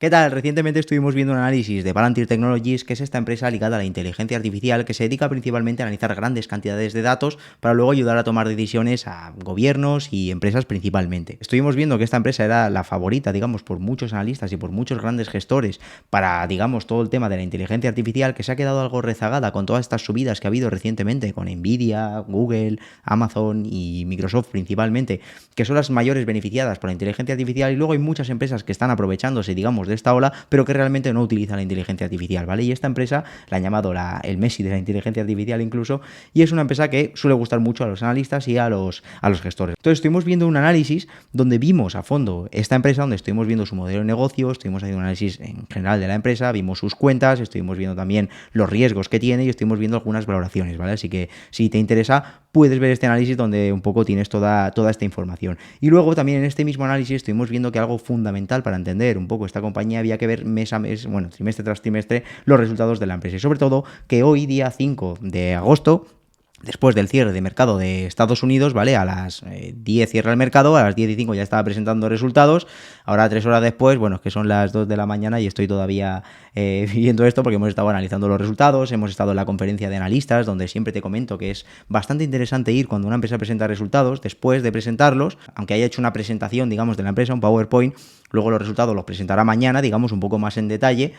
¿Qué tal? Recientemente estuvimos viendo un análisis de Palantir Technologies, que es esta empresa ligada a la inteligencia artificial que se dedica principalmente a analizar grandes cantidades de datos para luego ayudar a tomar decisiones a gobiernos y empresas principalmente. Estuvimos viendo que esta empresa era la favorita, digamos, por muchos analistas y por muchos grandes gestores para, digamos, todo el tema de la inteligencia artificial, que se ha quedado algo rezagada con todas estas subidas que ha habido recientemente con Nvidia, Google, Amazon y Microsoft principalmente, que son las mayores beneficiadas por la inteligencia artificial, y luego hay muchas empresas que están aprovechándose, digamos, de esta ola, pero que realmente no utilizan la inteligencia artificial, ¿vale? Y esta empresa la han llamado el Messi de la inteligencia artificial incluso, y es una empresa que suele gustar mucho a los analistas y a los gestores. Entonces estuvimos viendo un análisis donde vimos a fondo esta empresa, donde estuvimos viendo su modelo de negocio, estuvimos haciendo un análisis en general de la empresa, vimos sus cuentas, estuvimos viendo también los riesgos que tiene y estuvimos viendo algunas valoraciones, ¿vale? Así que si te interesa, puedes ver este análisis donde un poco tienes toda esta información. Y luego también en este mismo análisis estuvimos viendo que algo fundamental para entender un poco esta compañía había que ver mes a mes, bueno, trimestre tras trimestre, los resultados de la empresa. Y sobre todo que hoy, día 5 de agosto, después del cierre de mercado de Estados Unidos, ¿vale? A las 10 cierra el mercado, a las 10:05 ya estaba presentando resultados, ahora 3 horas después, bueno, es que son las 2 de la mañana y estoy todavía viendo esto porque hemos estado analizando los resultados, hemos estado en la conferencia de analistas, donde siempre te comento que es bastante interesante ir cuando una empresa presenta resultados, después de presentarlos, aunque haya hecho una presentación, digamos, de la empresa, un PowerPoint, luego los resultados los presentará mañana, digamos, un poco más en detalle.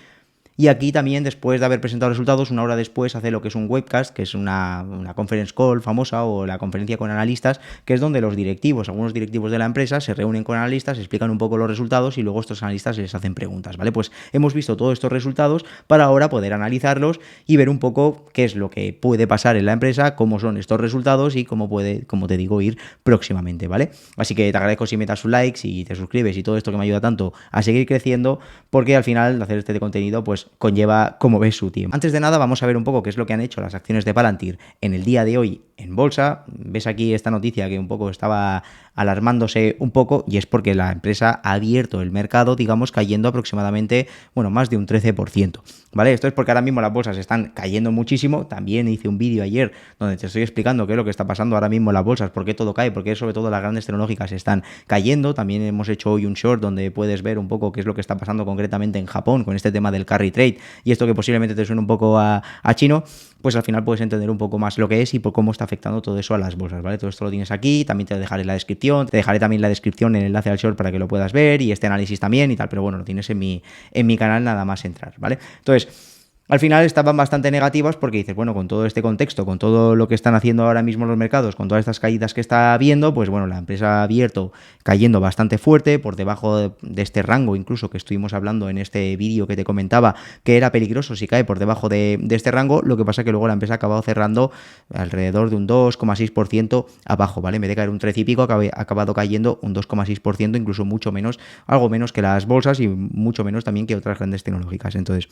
Y aquí también, después de haber presentado resultados, una hora después hace lo que es un webcast, que es una conference call famosa, o la conferencia con analistas, que es donde los directivos, algunos directivos de la empresa, se reúnen con analistas, explican un poco los resultados y luego estos analistas les hacen preguntas, ¿vale? Pues hemos visto todos estos resultados para ahora poder analizarlos y ver un poco qué es lo que puede pasar en la empresa, cómo son estos resultados y cómo puede, como te digo, ir próximamente, ¿vale? Así que te agradezco si metas un like, si te suscribes y todo esto que me ayuda tanto a seguir creciendo, porque al final hacer este contenido pues conlleva, como ves, su tiempo. Antes de nada vamos a ver un poco qué es lo que han hecho las acciones de Palantir en el día de hoy en bolsa. Ves aquí esta noticia que un poco estaba alarmándose un poco, y es porque la empresa ha abierto el mercado, digamos, cayendo aproximadamente, bueno, más de un 13%, ¿vale? Esto es porque ahora mismo las bolsas están cayendo muchísimo. También hice un vídeo ayer donde te estoy explicando qué es lo que está pasando ahora mismo en las bolsas, por qué todo cae, por qué sobre todo las grandes tecnológicas están cayendo. También hemos hecho hoy un short donde puedes ver un poco qué es lo que está pasando concretamente en Japón con este tema del carry trade, y esto que posiblemente te suene un poco a chino, pues al final puedes entender un poco más lo que es y por cómo está afectando todo eso a las bolsas, ¿vale? Todo esto lo tienes aquí, también te dejaré la descripción, te dejaré también la descripción, el enlace al short para que lo puedas ver, y este análisis también y tal, pero bueno, lo tienes en mi canal nada más entrar, ¿vale? Entonces, al final estaban bastante negativas porque dices, bueno, con todo este contexto, con todo lo que están haciendo ahora mismo los mercados, con todas estas caídas que está habiendo, pues bueno, la empresa ha abierto cayendo bastante fuerte, por debajo de este rango incluso que estuvimos hablando en este vídeo que te comentaba, que era peligroso si cae por debajo de este rango. Lo que pasa que luego la empresa ha acabado cerrando alrededor de un 2,6% abajo, ¿vale? En vez de caer un 13 y pico, ha acabado cayendo un 2,6%, incluso mucho menos, algo menos que las bolsas y mucho menos también que otras grandes tecnológicas. Entonces,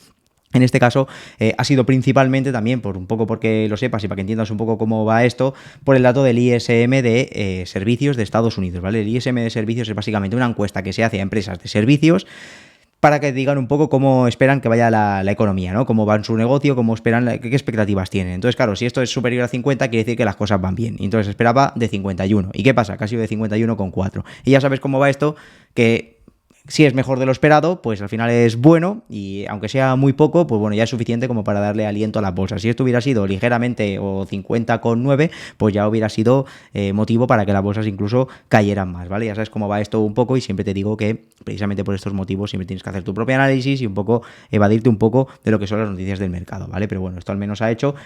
en este caso ha sido principalmente también, por un poco porque lo sepas y para que entiendas un poco cómo va esto, por el dato del ISM de servicios de Estados Unidos, ¿vale? El ISM de servicios es básicamente una encuesta que se hace a empresas de servicios para que digan un poco cómo esperan que vaya la economía, ¿no? Cómo va en su negocio, cómo esperan, qué expectativas tienen. Entonces, claro, si esto es superior a 50, quiere decir que las cosas van bien. Entonces esperaba de 51. ¿Y qué pasa? Que ha sido de 51,4. Y ya sabes cómo va esto, que si es mejor de lo esperado, pues al final es bueno, y aunque sea muy poco, pues bueno, ya es suficiente como para darle aliento a las bolsas. Si esto hubiera sido ligeramente o 50,9, pues ya hubiera sido motivo para que las bolsas incluso cayeran más, ¿vale? Ya sabes cómo va esto un poco, y siempre te digo que precisamente por estos motivos siempre tienes que hacer tu propio análisis y un poco evadirte un poco de lo que son las noticias del mercado, ¿vale? Pero bueno, esto al menos ha hecho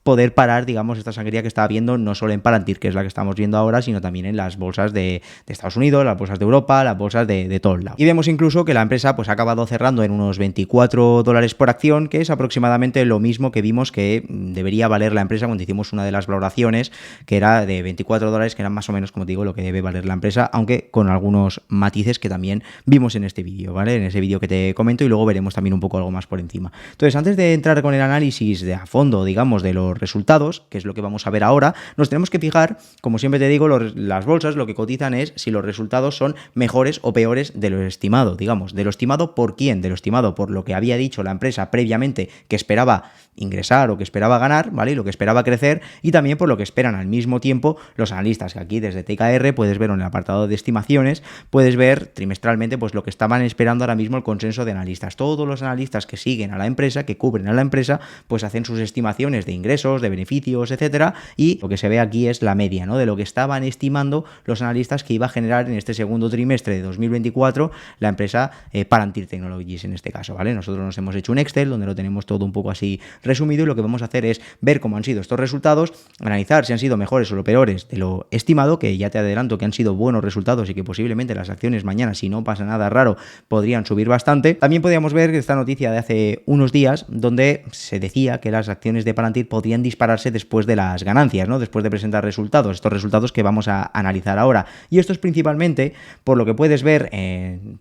poder parar, digamos, esta sangría que está habiendo no solo en Palantir, que es la que estamos viendo ahora, sino también en las bolsas de Estados Unidos, las bolsas de Europa, las bolsas de todos lados. Y vemos incluso que la empresa pues ha acabado cerrando en unos $24 por acción, que es aproximadamente lo mismo que vimos que debería valer la empresa cuando hicimos una de las valoraciones, que era de $24, que eran más o menos, como te digo, lo que debe valer la empresa, aunque con algunos matices que también vimos en este vídeo, ¿vale? En ese vídeo que te comento, y luego veremos también un poco algo más por encima. Entonces, antes de entrar con el análisis de a fondo, digamos, de los los resultados, que es lo que vamos a ver ahora, nos tenemos que fijar, como siempre te digo, las bolsas lo que cotizan es si los resultados son mejores o peores de lo estimado, digamos, de lo estimado por quién, de lo estimado por lo que había dicho la empresa previamente que esperaba ingresar o que esperaba ganar, ¿vale? Y lo que esperaba crecer, y también por lo que esperan al mismo tiempo los analistas, que aquí desde TKR puedes ver en el apartado de estimaciones, puedes ver trimestralmente pues lo que estaban esperando ahora mismo el consenso de analistas. Todos los analistas que siguen a la empresa, que cubren a la empresa, pues hacen sus estimaciones de ingresos, de beneficios, etcétera, y lo que se ve aquí es la media, ¿no? De lo que estaban estimando los analistas que iba a generar en este segundo trimestre de 2024 la empresa Palantir Technologies en este caso, ¿vale? Nosotros nos hemos hecho un Excel donde lo tenemos todo un poco así resumido, y lo que vamos a hacer es ver cómo han sido estos resultados, analizar si han sido mejores o lo peores de lo estimado, que ya te adelanto que han sido buenos resultados y que posiblemente las acciones mañana, si no pasa nada raro, podrían subir bastante. También podríamos ver esta noticia de hace unos días donde se decía que las acciones de Palantir podrían dispararse después de las ganancias, ¿no? Después de presentar resultados, estos resultados que vamos a analizar ahora. Y esto es principalmente por lo que puedes ver,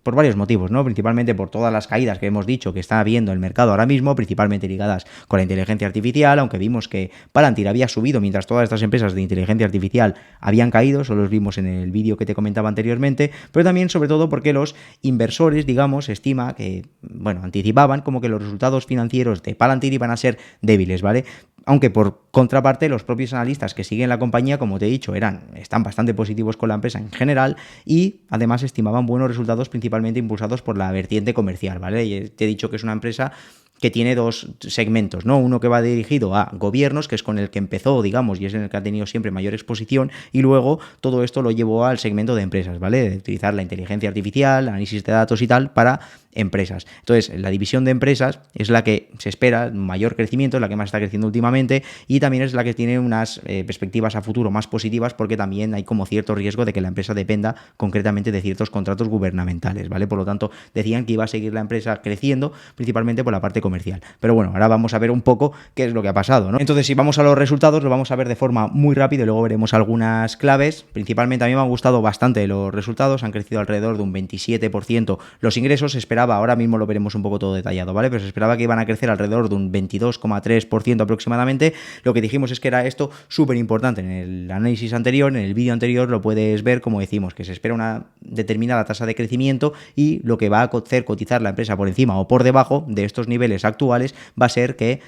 por varios motivos, ¿no? Principalmente por todas las caídas que hemos dicho que está habiendo el mercado ahora mismo, principalmente ligadas con la inteligencia artificial, aunque vimos que Palantir había subido mientras todas estas empresas de inteligencia artificial habían caído, solo los vimos en el vídeo que te comentaba anteriormente, pero también sobre todo porque los inversores, digamos, estima que, bueno, anticipaban como que los resultados financieros de Palantir iban a ser débiles, ¿vale? Aunque por contraparte los propios analistas que siguen la compañía, como te he dicho, están bastante positivos con la empresa en general, y además estimaban buenos resultados principalmente impulsados por la vertiente comercial, ¿vale? Y te he dicho que es una empresa que tiene dos segmentos, ¿no? Uno que va dirigido a gobiernos, que es con el que empezó, digamos, y es en el que ha tenido siempre mayor exposición, y luego todo esto lo llevó al segmento de empresas, ¿vale? De utilizar la inteligencia artificial, análisis de datos y tal para empresas. Entonces, la división de empresas es la que se espera mayor crecimiento, es la que más está creciendo últimamente, y también es la que tiene unas perspectivas a futuro más positivas, porque también hay como cierto riesgo de que la empresa dependa concretamente de ciertos contratos gubernamentales, ¿vale? Por lo tanto, decían que iba a seguir la empresa creciendo, principalmente por la parte comercial. Pero bueno, ahora vamos a ver un poco qué es lo que ha pasado, ¿no? Entonces, si vamos a los resultados, lo vamos a ver de forma muy rápida y luego veremos algunas claves. Principalmente a mí me han gustado bastante los resultados, han crecido alrededor de un 27% los ingresos, se esperaba, ahora mismo lo veremos un poco todo detallado, ¿vale? Pero se esperaba que iban a crecer alrededor de un 22,3% aproximadamente. Lo que dijimos es que era esto súper importante. En el análisis anterior, en el vídeo anterior, lo puedes ver como decimos, que se espera una determinada tasa de crecimiento, y lo que va a hacer cotizar la empresa por encima o por debajo de estos niveles actuales va a ser que,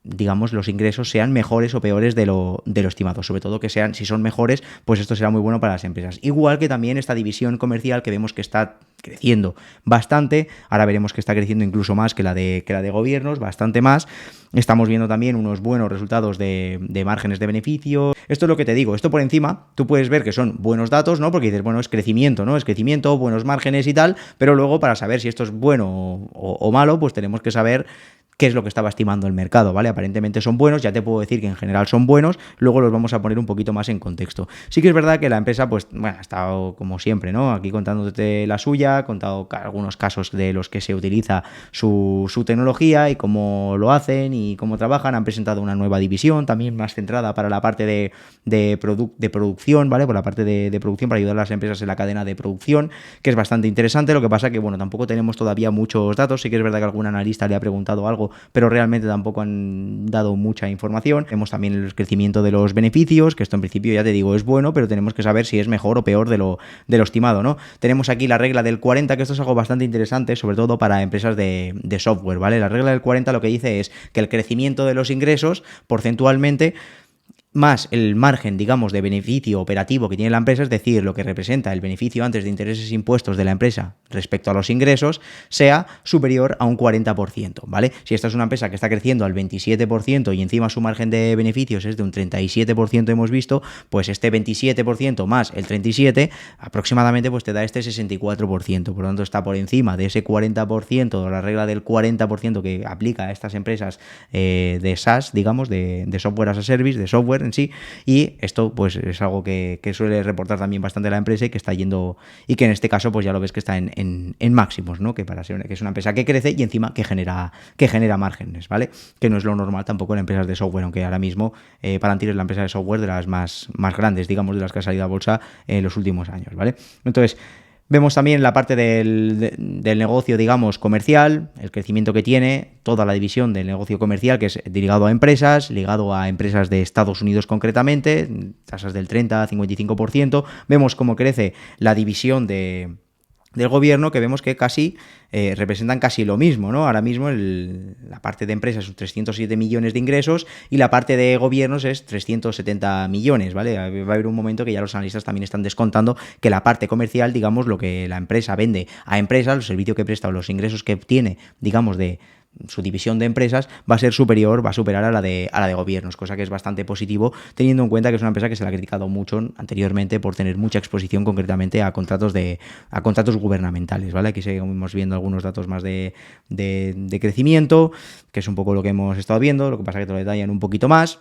digamos, los ingresos sean mejores o peores de lo estimado. Sobre todo que sean, si son mejores, pues esto será muy bueno para las empresas. Igual que también esta división comercial que vemos que está creciendo bastante, ahora veremos que está creciendo incluso más que la de gobiernos, bastante más. Estamos viendo también unos buenos resultados de márgenes de beneficio. Esto es lo que te digo, esto por encima, tú puedes ver que son buenos datos, ¿no? Porque dices, bueno, es crecimiento, ¿no? Es crecimiento, buenos márgenes y tal, pero luego para saber si esto es bueno o malo, pues tenemos que saber qué es lo que estaba estimando el mercado, ¿vale? Aparentemente son buenos, ya te puedo decir que en general son buenos, luego los vamos a poner un poquito más en contexto. Sí que es verdad que la empresa, pues, bueno, ha estado como siempre, ¿no? Aquí contándote la suya, ha contado algunos casos de los que se utiliza su tecnología y cómo lo hacen y cómo trabajan. Han presentado una nueva división, también más centrada para la parte de producción, ¿vale? Por la parte de producción, para ayudar a las empresas en la cadena de producción, que es bastante interesante. Lo que pasa que, bueno, tampoco tenemos todavía muchos datos. Sí que es verdad que algún analista le ha preguntado algo, pero realmente tampoco han dado mucha información. Vemos también el crecimiento de los beneficios, que esto en principio ya te digo es bueno, pero tenemos que saber si es mejor o peor de lo estimado, ¿no? Tenemos aquí la regla del 40, que esto es algo bastante interesante, sobre todo para empresas de software, ¿vale? La regla del 40 lo que dice es que el crecimiento de los ingresos porcentualmente más el margen, digamos, de beneficio operativo que tiene la empresa, es decir, lo que representa el beneficio antes de intereses e impuestos de la empresa respecto a los ingresos, sea superior a un 40%, ¿vale? Si esta es una empresa que está creciendo al 27% y encima su margen de beneficios es de un 37%, hemos visto, pues este 27% más el 37% aproximadamente pues te da este 64%, por lo tanto está por encima de ese 40%, de la regla del 40% que aplica a estas empresas de SaaS, digamos, de software as a service, de software en sí, y esto pues es algo que suele reportar también bastante la empresa y que está yendo, y que en este caso pues ya lo ves que está en máximos, ¿no? Que para ser que es una empresa que crece y encima que genera márgenes, ¿vale? Que no es lo normal tampoco en empresas de software, aunque ahora mismo Palantir es la empresa de software de las más grandes, digamos, de las que ha salido a bolsa en los últimos años, ¿vale? Entonces, Vemos también la parte del negocio, digamos, comercial, el crecimiento que tiene, toda la división del negocio comercial, que es ligado a empresas de Estados Unidos concretamente, tasas del 30-55%. Vemos cómo crece la división del gobierno, que vemos que casi representan casi lo mismo, ¿no? Ahora mismo la parte de empresas son 307 millones de ingresos y la parte de gobiernos es 370 millones, ¿vale? Va a haber un momento que ya los analistas también están descontando que la parte comercial, digamos, lo que la empresa vende a empresas, los servicios que presta o los ingresos que obtiene, digamos, de su división de empresas va a ser superior, va a superar a la de gobiernos, cosa que es bastante positivo, teniendo en cuenta que es una empresa que se le ha criticado mucho anteriormente por tener mucha exposición concretamente a contratos gubernamentales, ¿vale? Aquí seguimos viendo algunos datos más de crecimiento, que es un poco lo que hemos estado viendo, lo que pasa que te lo detallan un poquito más.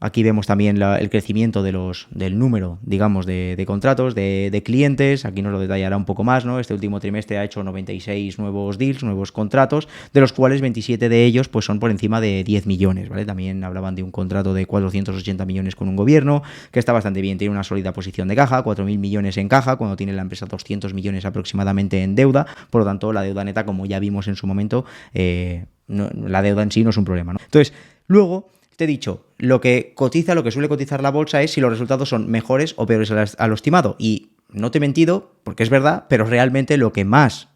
Aquí vemos también el crecimiento del número, digamos, de contratos, de clientes. Aquí nos lo detallará un poco más, ¿no? Este último trimestre ha hecho 96 nuevos deals, nuevos contratos, de los cuales 27 de ellos pues son por encima de 10 millones, ¿vale? También hablaban de un contrato de 480 millones con un gobierno, que está bastante bien, tiene una sólida posición de caja, 4.000 millones en caja, cuando tiene la empresa 200 millones aproximadamente en deuda. Por lo tanto, la deuda neta, como ya vimos en su momento, la deuda en sí no es un problema, ¿no? Entonces, luego te he dicho, lo que suele cotizar la bolsa es si los resultados son mejores o peores a lo estimado. Y no te he mentido, porque es verdad, pero realmente lo que más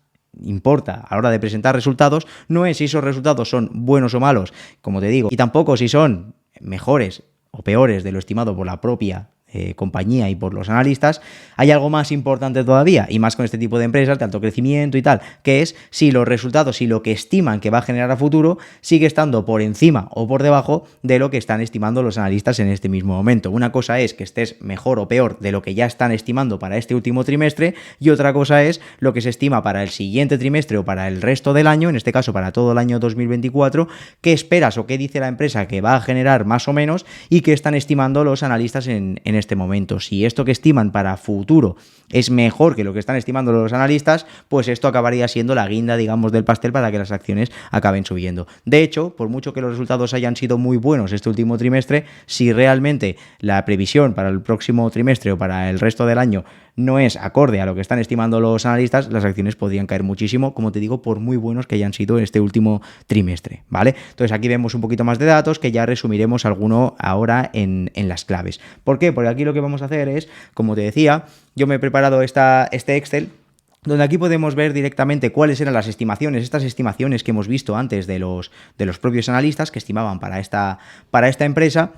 importa a la hora de presentar resultados no es si esos resultados son buenos o malos, como te digo, y tampoco si son mejores o peores de lo estimado por la propia compañía y por los analistas. Hay algo más importante todavía, y más con este tipo de empresas de alto crecimiento y tal, que es si los resultados, si lo que estiman que va a generar a futuro sigue estando por encima o por debajo de lo que están estimando los analistas en este mismo momento. Una cosa es que estés mejor o peor de lo que ya están estimando para este último trimestre, y otra cosa es lo que se estima para el siguiente trimestre o para el resto del año, en este caso para todo el año 2024, qué esperas o qué dice la empresa que va a generar más o menos y qué están estimando los analistas en este momento. Si esto que estiman para futuro es mejor que lo que están estimando los analistas, pues esto acabaría siendo la guinda, digamos, del pastel para que las acciones acaben subiendo. De hecho, por mucho que los resultados hayan sido muy buenos este último trimestre, si realmente la previsión para el próximo trimestre o para el resto del año no es acorde a lo que están estimando los analistas, las acciones podrían caer muchísimo, como te digo, por muy buenos que hayan sido este último trimestre, ¿vale? Entonces aquí vemos un poquito más de datos que ya resumiremos alguno ahora en las claves. ¿Por qué? Porque aquí lo que vamos a hacer es, como te decía, yo me he preparado este Excel, donde aquí podemos ver directamente cuáles eran las estimaciones, estas estimaciones que hemos visto antes de los propios analistas que estimaban para esta empresa.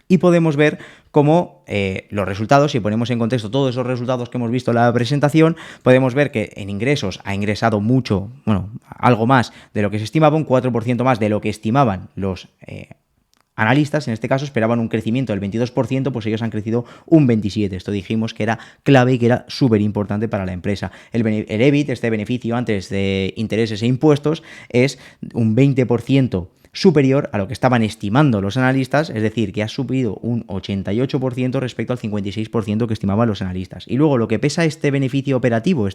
Y podemos ver cómo los resultados, si ponemos en contexto todos esos resultados que hemos visto en la presentación, podemos ver que en ingresos ha ingresado mucho, bueno, algo más de lo que se estimaba, un 4% más de lo que estimaban los analistas. En este caso esperaban un crecimiento del 22%, pues ellos han crecido un 27%. Esto dijimos que era clave y que era súper importante para la empresa. El EBIT, este beneficio antes de intereses e impuestos, es un 20% superior a lo que estaban estimando los analistas, es decir, que ha subido un 88% respecto al 56% que estimaban los analistas. Y luego lo que pesa este beneficio operativo,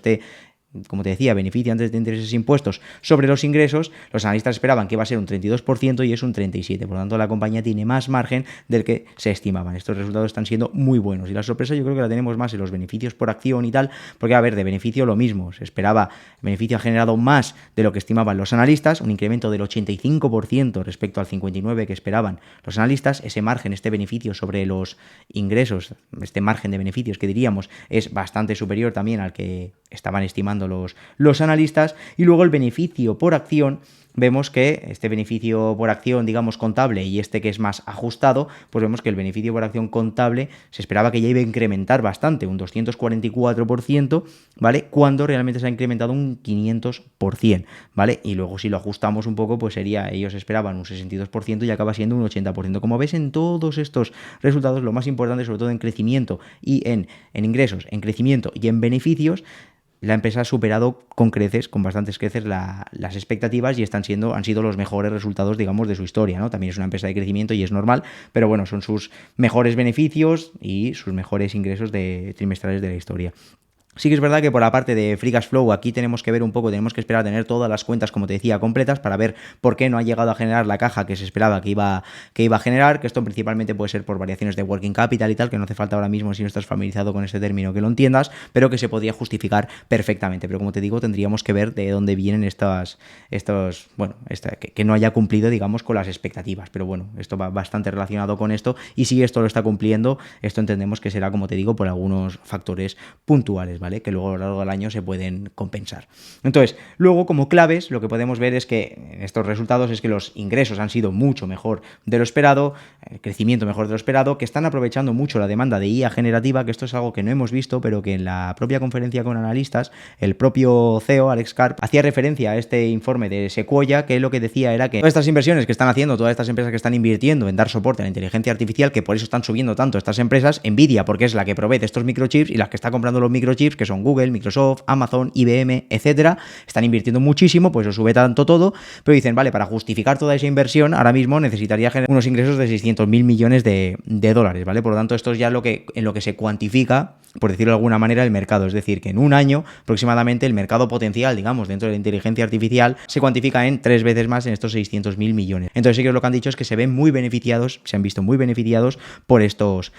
como te decía, beneficio antes de intereses e impuestos sobre los ingresos, los analistas esperaban que iba a ser un 32% y es un 37%. Por lo tanto, la compañía tiene más margen del que se estimaban. Estos resultados están siendo muy buenos. Y la sorpresa yo creo que la tenemos más en los beneficios por acción y tal, porque a ver, de beneficio lo mismo. Se esperaba, el beneficio ha generado más de lo que estimaban los analistas, un incremento del 85% respecto al 59% que esperaban los analistas. Ese margen, este beneficio sobre los ingresos, este margen de beneficios que diríamos, es bastante superior también al que estaban estimando los analistas. Y luego el beneficio por acción, vemos que este beneficio por acción, digamos, contable, y este que es más ajustado, pues vemos que el beneficio por acción contable se esperaba que ya iba a incrementar bastante, un 244%, ¿vale? Cuando realmente se ha incrementado un 500%, ¿vale? Y luego si lo ajustamos un poco, pues sería, ellos esperaban un 62% y acaba siendo un 80%. Como ves, en todos estos resultados, lo más importante, sobre todo en crecimiento y en ingresos, en crecimiento y en beneficios, la empresa ha superado con creces, con bastantes creces, las expectativas, y han sido los mejores resultados, digamos, de su historia, ¿no? También es una empresa de crecimiento y es normal, pero bueno, son sus mejores beneficios y sus mejores ingresos trimestrales de la historia. Sí que es verdad que por la parte de Free Cash Flow aquí tenemos que ver un poco, tenemos que esperar a tener todas las cuentas, como te decía, completas para ver por qué no ha llegado a generar la caja que se esperaba que iba a generar, que esto principalmente puede ser por variaciones de working capital y tal, que no hace falta ahora mismo si no estás familiarizado con este término que lo entiendas, pero que se podría justificar perfectamente. Pero como te digo, tendríamos que ver de dónde vienen que no haya cumplido, digamos, con las expectativas. Pero bueno, esto va bastante relacionado con esto y si esto lo está cumpliendo, esto entendemos que será, como te digo, por algunos factores puntuales, ¿vale? Que luego a lo largo del año se pueden compensar. Entonces, luego como claves, lo que podemos ver es que en estos resultados es que los ingresos han sido mucho mejor de lo esperado, el crecimiento mejor de lo esperado, que están aprovechando mucho la demanda de IA generativa, que esto es algo que no hemos visto, pero que en la propia conferencia con analistas, el propio CEO, Alex Karp, hacía referencia a este informe de Sequoia, que lo que decía era que todas estas inversiones que están haciendo, todas estas empresas que están invirtiendo en dar soporte a la inteligencia artificial, que por eso están subiendo tanto estas empresas, Nvidia, porque es la que provee de estos microchips y las que está comprando los microchips, que son Google, Microsoft, Amazon, IBM, etcétera, están invirtiendo muchísimo, pues eso sube tanto todo, pero dicen, vale, para justificar toda esa inversión, ahora mismo necesitaría generar unos ingresos de 600.000 millones de dólares, ¿vale? Por lo tanto, esto es ya en lo que se cuantifica, por decirlo de alguna manera, el mercado, es decir, que en un año aproximadamente el mercado potencial, digamos, dentro de la inteligencia artificial, se cuantifica en 3 veces más en estos 600.000 millones. Entonces, ellos lo que han dicho es que se ven muy beneficiados, se han visto muy beneficiados por estos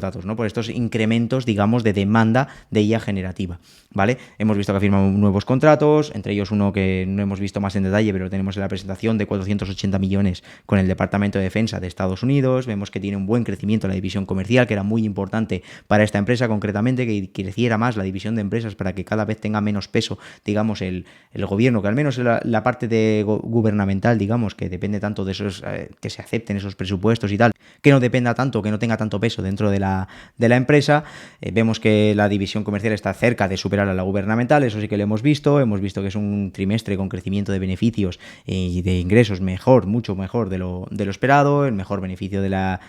datos, ¿no? Por estos incrementos, digamos, de demanda de IA generativa, ¿vale? Hemos visto que ha firmado nuevos contratos, entre ellos uno que no hemos visto más en detalle, pero lo tenemos en la presentación, de 480 millones con el Departamento de Defensa de Estados Unidos. Vemos que tiene un buen crecimiento en la división comercial, que era muy importante para esta empresa concretamente, que creciera más la división de empresas para que cada vez tenga menos peso, digamos, el gobierno, que al menos la parte gubernamental, digamos, que depende tanto de esos, que se acepten esos presupuestos y tal, que no dependa tanto, que no tenga tanto peso dentro de la empresa. Vemos que la división comercial está cerca de superar a la gubernamental, eso sí que lo hemos visto que es un trimestre con crecimiento de beneficios y de ingresos mucho mejor de lo esperado, el mejor beneficio de la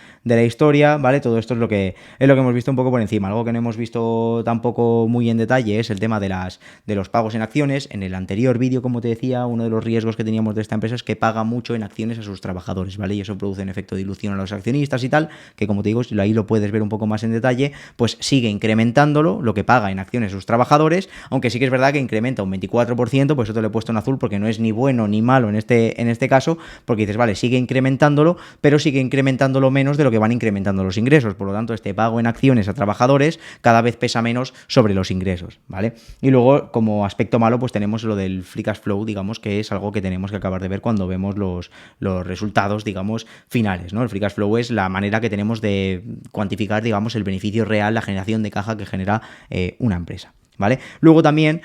historia, ¿vale? Todo esto es lo que hemos visto un poco por encima. Algo que no hemos visto tampoco muy en detalle es el tema de los pagos en acciones. En el anterior vídeo, como te decía, uno de los riesgos que teníamos de esta empresa es que paga mucho en acciones a sus trabajadores, ¿vale? Y eso produce un efecto de dilución a los accionistas y tal, que como te digo, ahí lo puedes ver un poco más en detalle, pues sigue incrementándolo, lo que paga en acciones a sus trabajadores, aunque sí que es verdad que incrementa un 24%, pues eso te lo he puesto en azul porque no es ni bueno ni malo en este caso, porque dices, vale, sigue incrementándolo, pero sigue incrementándolo menos de lo que van incrementando los ingresos, por lo tanto este pago en acciones a trabajadores cada vez pesa menos sobre los ingresos, ¿vale? Y luego, como aspecto malo, pues tenemos lo del free cash flow, digamos, que es algo que tenemos que acabar de ver cuando vemos los resultados, digamos, finales, ¿no? El free cash flow es la manera que tenemos de cuantificar, digamos, el beneficio real, la generación de caja que genera una empresa, ¿vale? Luego también,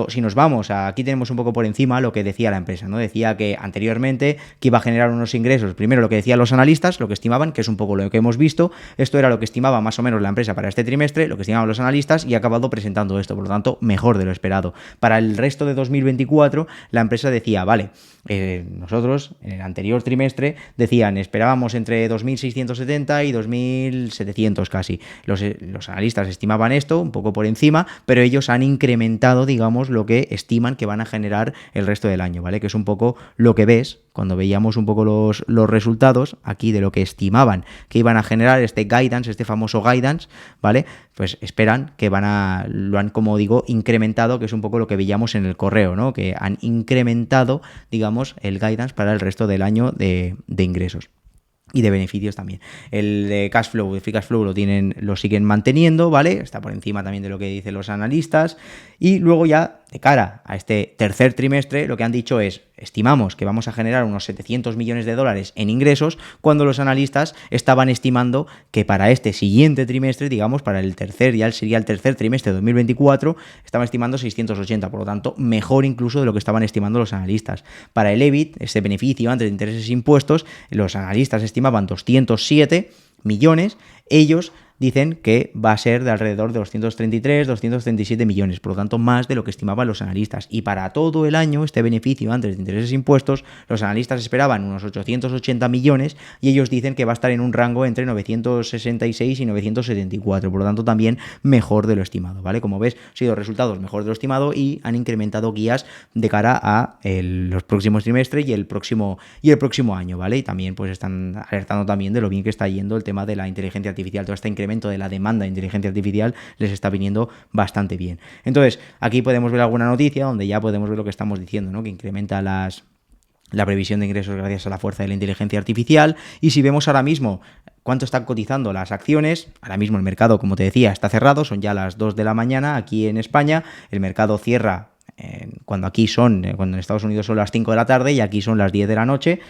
si nos vamos aquí tenemos un poco por encima lo que decía la empresa, ¿no? Decía que anteriormente que iba a generar unos ingresos, primero lo que decían los analistas, lo que estimaban, que es un poco lo que hemos visto, esto era lo que estimaba más o menos la empresa para este trimestre, lo que estimaban los analistas y ha acabado presentando esto, por lo tanto, mejor de lo esperado. Para el resto de 2024, la empresa decía, vale, nosotros en el anterior trimestre esperábamos entre 2.670 y 2.700 casi. Los analistas estimaban esto un poco por encima, pero ellos han incrementado, digamos, lo que estiman que van a generar el resto del año, ¿vale? Que es un poco lo que ves cuando veíamos un poco los resultados aquí de lo que estimaban que iban a generar este guidance, este famoso guidance, ¿vale? Pues esperan que lo han, como digo, incrementado, que es un poco lo que veíamos en el correo, ¿no? Que han incrementado, digamos, el guidance para el resto del año de ingresos. Y de beneficios también. El de cash flow, el free cash flow lo siguen manteniendo, ¿vale? Está por encima también de lo que dicen los analistas. Y luego ya, de cara a este tercer trimestre, lo que han dicho es, estimamos que vamos a generar unos 700 millones de dólares en ingresos, cuando los analistas estaban estimando que para este siguiente trimestre, digamos, para sería el tercer trimestre de 2024, estaban estimando 680, por lo tanto, mejor incluso de lo que estaban estimando los analistas. Para el EBIT, ese beneficio antes de intereses e impuestos, los analistas estimaban 207 millones, ellos dicen que va a ser de alrededor de 233, 237 millones, por lo tanto más de lo que estimaban los analistas. Y para todo el año, este beneficio antes de intereses e impuestos, los analistas esperaban unos 880 millones y ellos dicen que va a estar en un rango entre 966 y 974, por lo tanto también mejor de lo estimado, ¿vale? Como ves, han sido resultados mejor de lo estimado y han incrementado guías de cara a los próximos trimestres y el próximo año, ¿vale? Y también pues están alertando también de lo bien que está yendo el tema de la inteligencia artificial, toda esta incremento de la demanda de inteligencia artificial les está viniendo bastante bien. Entonces, aquí podemos ver alguna noticia donde ya podemos ver lo que estamos diciendo, ¿no? Que incrementa la previsión de ingresos gracias a la fuerza de la inteligencia artificial. Y si vemos ahora mismo cuánto están cotizando las acciones, ahora mismo el mercado, como te decía, está cerrado, son ya las 2 de la mañana aquí en España, el mercado cierra cuando en Estados Unidos son las 5 de la tarde y aquí son las 10 de la noche.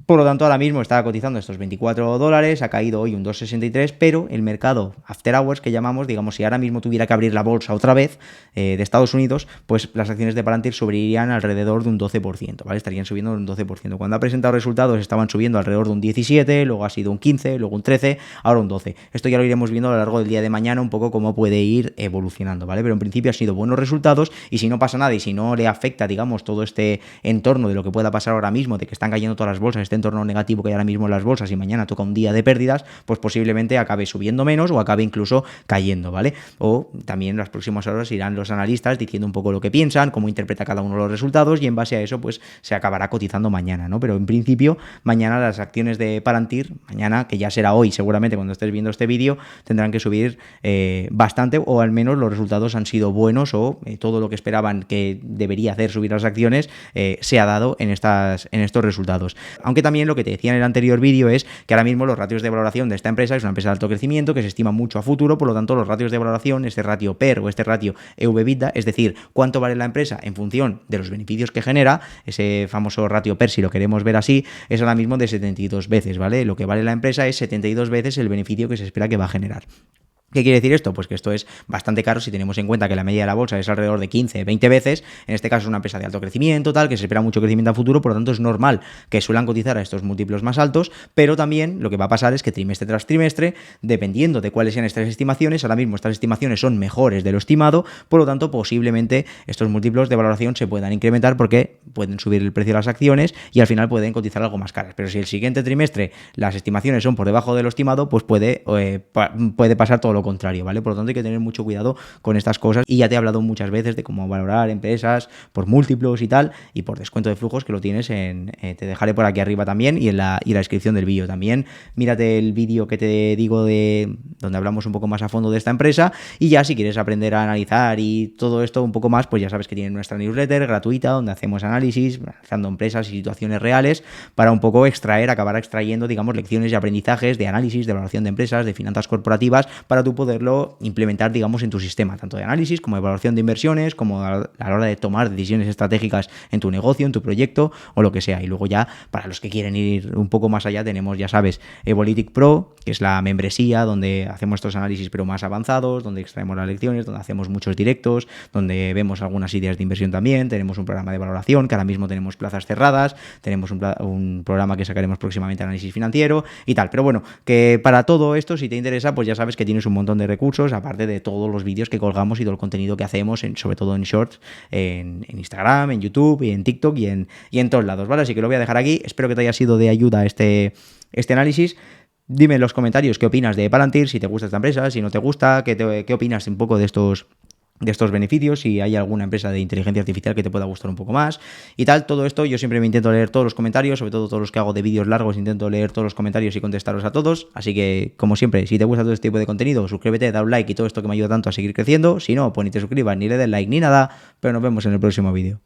Por lo tanto, ahora mismo está cotizando estos $24, ha caído hoy un 2,63, pero el mercado after hours que llamamos, digamos, si ahora mismo tuviera que abrir la bolsa otra vez de Estados Unidos, pues las acciones de Palantir subirían alrededor de un 12%, ¿vale? Estarían subiendo un 12%. Cuando ha presentado resultados estaban subiendo alrededor de un 17, luego ha sido un 15, luego un 13, ahora un 12. Esto ya lo iremos viendo a lo largo del día de mañana un poco cómo puede ir evolucionando, ¿vale? Pero en principio han sido buenos resultados y si no pasa nada y si no le afecta, digamos, todo este entorno de lo que pueda pasar ahora mismo, de que están cayendo todas las bolsas, este entorno negativo que hay ahora mismo en las bolsas y mañana toca un día de pérdidas, pues posiblemente acabe subiendo menos o acabe incluso cayendo, ¿vale? O también en las próximas horas irán los analistas diciendo un poco lo que piensan, cómo interpreta cada uno los resultados y en base a eso pues se acabará cotizando mañana, ¿no? Pero en principio mañana las acciones de Palantir, mañana, que ya será hoy seguramente cuando estés viendo este vídeo, tendrán que subir bastante o al menos los resultados han sido buenos o todo lo que esperaban que debería hacer subir las acciones se ha dado en estos resultados. Aunque también lo que te decía en el anterior vídeo es que ahora mismo los ratios de valoración de esta empresa es una empresa de alto crecimiento que se estima mucho a futuro, por lo tanto los ratios de valoración, este ratio PER o este ratio EV/EBITDA, es decir, cuánto vale la empresa en función de los beneficios que genera, ese famoso ratio PER, si lo queremos ver así, es ahora mismo de 72 veces, ¿vale? Lo que vale la empresa es 72 veces el beneficio que se espera que va a generar. ¿Qué quiere decir esto? Pues que esto es bastante caro si tenemos en cuenta que la media de la bolsa es alrededor de 15, 20 veces. En este caso es una empresa de alto crecimiento, tal, que se espera mucho crecimiento a futuro, por lo tanto es normal que suelan cotizar a estos múltiplos más altos, pero también lo que va a pasar es que trimestre tras trimestre, dependiendo de cuáles sean estas estimaciones, ahora mismo estas estimaciones son mejores de lo estimado, por lo tanto posiblemente estos múltiplos de valoración se puedan incrementar porque pueden subir el precio de las acciones y al final pueden cotizar algo más caras. Pero si el siguiente trimestre las estimaciones son por debajo de lo estimado, pues puede pasar todo lo contrario, ¿vale? Por lo tanto hay que tener mucho cuidado con estas cosas y ya te he hablado muchas veces de cómo valorar empresas por múltiplos y tal y por descuento de flujos que lo tienes te dejaré por aquí arriba también y en la descripción del vídeo también. Mírate el vídeo que te digo de donde hablamos un poco más a fondo de esta empresa y ya si quieres aprender a analizar y todo esto un poco más, pues ya sabes que tienen nuestra newsletter gratuita donde hacemos análisis, analizando empresas y situaciones reales para un poco acabar extrayendo, digamos, lecciones y aprendizajes de análisis, de valoración de empresas, de finanzas corporativas para tú poderlo implementar, digamos, en tu sistema, tanto de análisis como de evaluación de inversiones, como a la hora de tomar decisiones estratégicas en tu negocio, en tu proyecto o lo que sea. Y luego ya, para los que quieren ir un poco más allá, tenemos, ya sabes, Evolytic Pro, que es la membresía donde hacemos estos análisis pero más avanzados, donde extraemos las lecciones, donde hacemos muchos directos, donde vemos algunas ideas de inversión también, tenemos un programa de valoración, que ahora mismo tenemos plazas cerradas, tenemos un programa que sacaremos próximamente de análisis financiero y tal. Pero bueno, que para todo esto, si te interesa, pues ya sabes que tienes un montón de recursos, aparte de todos los vídeos que colgamos y todo el contenido que hacemos, sobre todo en Shorts, en Instagram, en YouTube y en TikTok y en todos lados, ¿vale? Así que lo voy a dejar aquí. Espero que te haya sido de ayuda este análisis. Dime en los comentarios qué opinas de Palantir, si te gusta esta empresa, si no te gusta, qué opinas un poco de estos beneficios, si hay alguna empresa de inteligencia artificial que te pueda gustar un poco más y tal. Todo esto yo siempre me intento leer todos los comentarios, sobre todo todos los que hago de vídeos largos, intento leer todos los comentarios y contestaros a todos, así que como siempre, si te gusta todo este tipo de contenido, suscríbete, da un like y todo esto que me ayuda tanto a seguir creciendo. Si no, pues ni te suscribas, ni le des like, ni nada, pero nos vemos en el próximo vídeo.